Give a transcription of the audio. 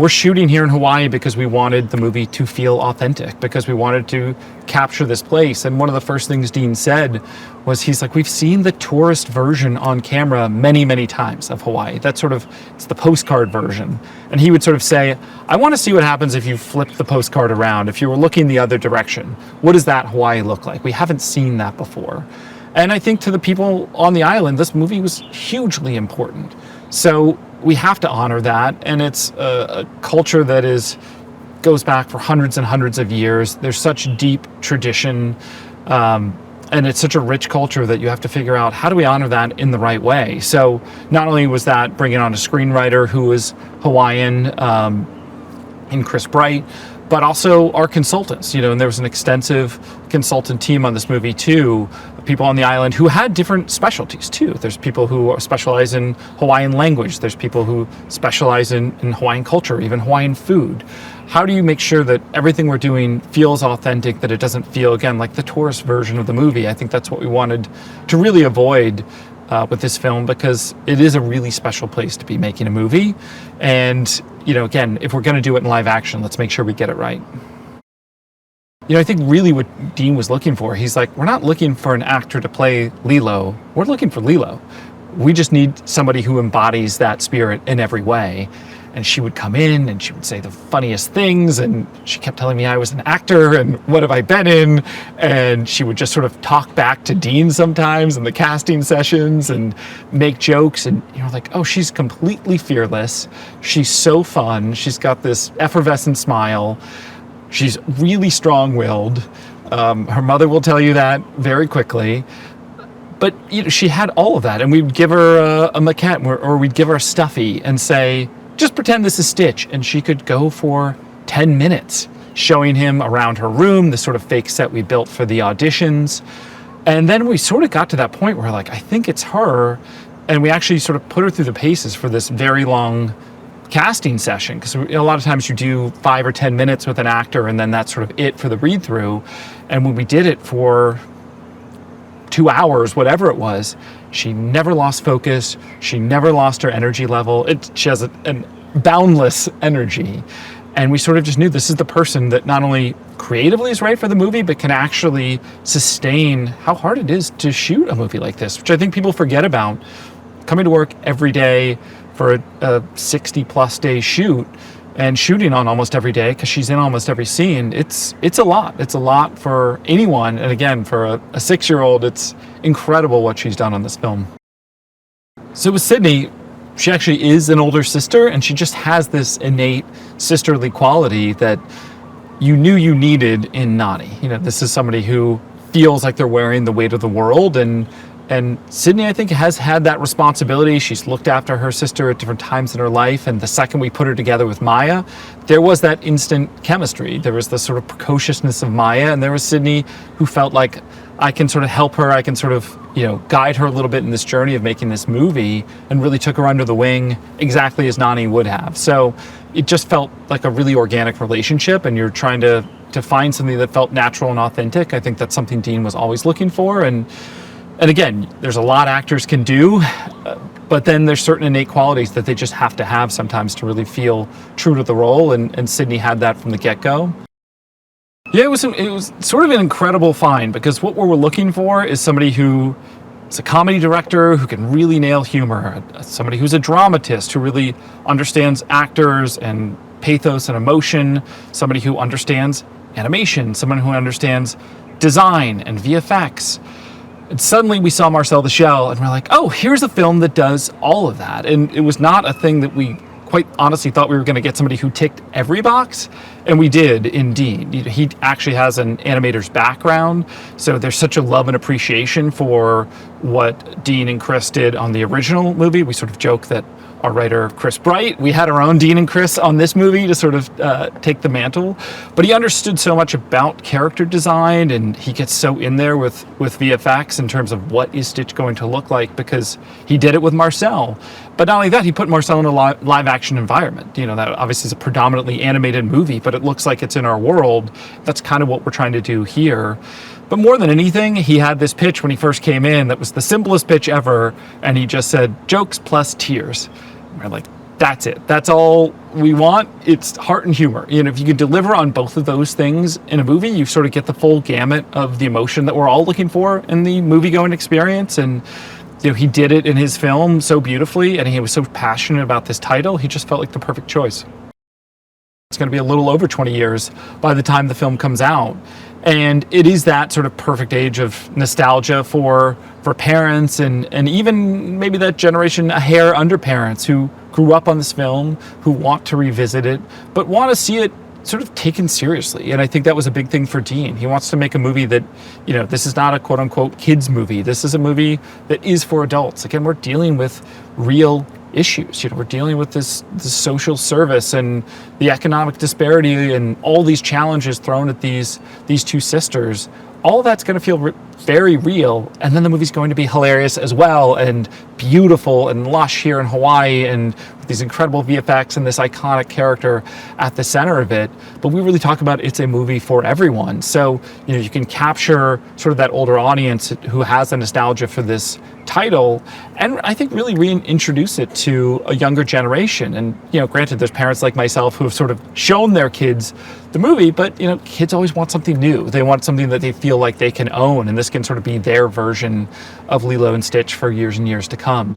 we're shooting here in Hawaii because we wanted the movie to feel authentic, because we wanted to capture this place. And one of the first things Dean said was, he's like, we've seen the tourist version on camera many, many times of Hawaii. That's sort of, it's the postcard version. And he would sort of say, I want to see what happens if you flip the postcard around. If you were looking the other direction, what does that Hawaii look like? We haven't seen that before. And I think to the people on the island, this movie was hugely important. So we have to honor that. And it's a culture that goes back for hundreds and hundreds of years. There's such deep tradition, and it's such a rich culture that you have to figure out, how do we honor that in the right way? So not only was that bringing on a screenwriter who was Hawaiian, in Chris Bright, but also our consultants, and there was an extensive consultant team on this movie too, people on the island who had different specialties too. There's people who specialize in Hawaiian language. There's people who specialize in Hawaiian culture, even Hawaiian food. How do you make sure that everything we're doing feels authentic, that it doesn't feel, again, like the tourist version of the movie? I think that's what we wanted to really avoid with this film, because it is a really special place to be making a movie. And, again, if we're going to do it in live action, let's make sure we get it right. I think really what Dean was looking for, he's like, we're not looking for an actor to play Lilo. We're looking for Lilo. We just need somebody who embodies that spirit in every way. And she would come in and she would say the funniest things, and she kept telling me I was an actor and what have I been in, and she would just sort of talk back to Dean sometimes in the casting sessions and make jokes, and like, oh, she's completely fearless, she's so fun, she's got this effervescent smile, she's really strong-willed, her mother will tell you that very quickly. But she had all of that, and we'd give her a maquette, or we'd give her a stuffy and say, just pretend this is Stitch, and she could go for 10 minutes showing him around her room, the sort of fake set we built for the auditions. And then we sort of got to that point where, like, I think it's her, and we actually sort of put her through the paces for this very long casting session, because a lot of times you do 5 or 10 minutes with an actor, and then that's sort of it for the read-through. And when we did it for 2 hours, whatever it was, she never lost focus. She never lost her energy level. She has an boundless energy. And we sort of just knew this is the person that not only creatively is right for the movie, but can actually sustain how hard it is to shoot a movie like this, which I think people forget about. Coming to work every day for a 60-plus day shoot, and shooting on almost every day, because she's in almost every scene, it's a lot. It's a lot for anyone. And again, for a 6-year-old, it's incredible what she's done on this film. So with Sydney, she actually is an older sister, and she just has this innate sisterly quality that you knew you needed in Nani. This is somebody who feels like they're wearing the weight of the world, and Sydney, I think, has had that responsibility. She's looked after her sister at different times in her life, and the second we put her together with Maya, there was that instant chemistry. There was the sort of precociousness of Maya, and there was Sydney, who felt like, I can sort of help her, I can sort of, guide her a little bit in this journey of making this movie, and really took her under the wing exactly as Nani would have. So it just felt like a really organic relationship, and you're trying to find something that felt natural and authentic. I think that's something Dean was always looking for. And again, there's a lot actors can do, but then there's certain innate qualities that they just have to have sometimes to really feel true to the role, and Sydney had that from the get-go. Yeah, it was sort of an incredible find, because what we're looking for is somebody who is a comedy director who can really nail humor, somebody who's a dramatist who really understands actors and pathos and emotion, somebody who understands animation, someone who understands design and VFX. And suddenly we saw Marcel the Shell, and we're like, oh, here's a film that does all of that. And it was not a thing that we quite honestly thought we were going to get somebody who ticked every box, and we did indeed. He actually has an animator's background, so there's such a love and appreciation for what Dean and Chris did on the original movie. We sort of joke that our writer, Chris Bright, we had our own Dean and Chris on this movie to sort of take the mantle. But he understood so much about character design, and he gets so in there with VFX in terms of what is Stitch going to look like, because he did it with Marcel. But not only that, he put Marcel in a live action environment. That obviously is a predominantly animated movie, but it looks like it's in our world. That's kind of what we're trying to do here. But more than anything, he had this pitch when he first came in that was the simplest pitch ever, and he just said, jokes plus tears. And we're like, That's it. That's all we want. It's heart and humor. If you can deliver on both of those things in a movie, you sort of get the full gamut of the emotion that we're all looking for in the movie-going experience. And he did it in his film so beautifully, and he was so passionate about this title. He just felt like the perfect choice. It's going to be a little over 20 years by the time the film comes out. And it is that sort of perfect age of nostalgia for parents and even maybe that generation a hair under parents who grew up on this film, who want to revisit it, but want to see it sort of taken seriously. And I think that was a big thing for Dean. He wants to make a movie that, this is not a quote unquote kids movie. This is a movie that is for adults. Again, we're dealing with real issues. We're dealing with this social service and the economic disparity and all these challenges thrown at these two sisters. All that's going to feel very real, and then the movie's going to be hilarious as well, and beautiful and lush here in Hawaii, and with these incredible VFX and this iconic character at the center of it. But we really talk about it's a movie for everyone. So you can capture sort of that older audience who has a nostalgia for this title, and I think really reintroduce it to a younger generation. And granted, there's parents like myself who have sort of shown their kids the movie, but kids always want something new. They want something that they feel like they can own, and this can sort of be their version of Lilo and Stitch for years and years to come.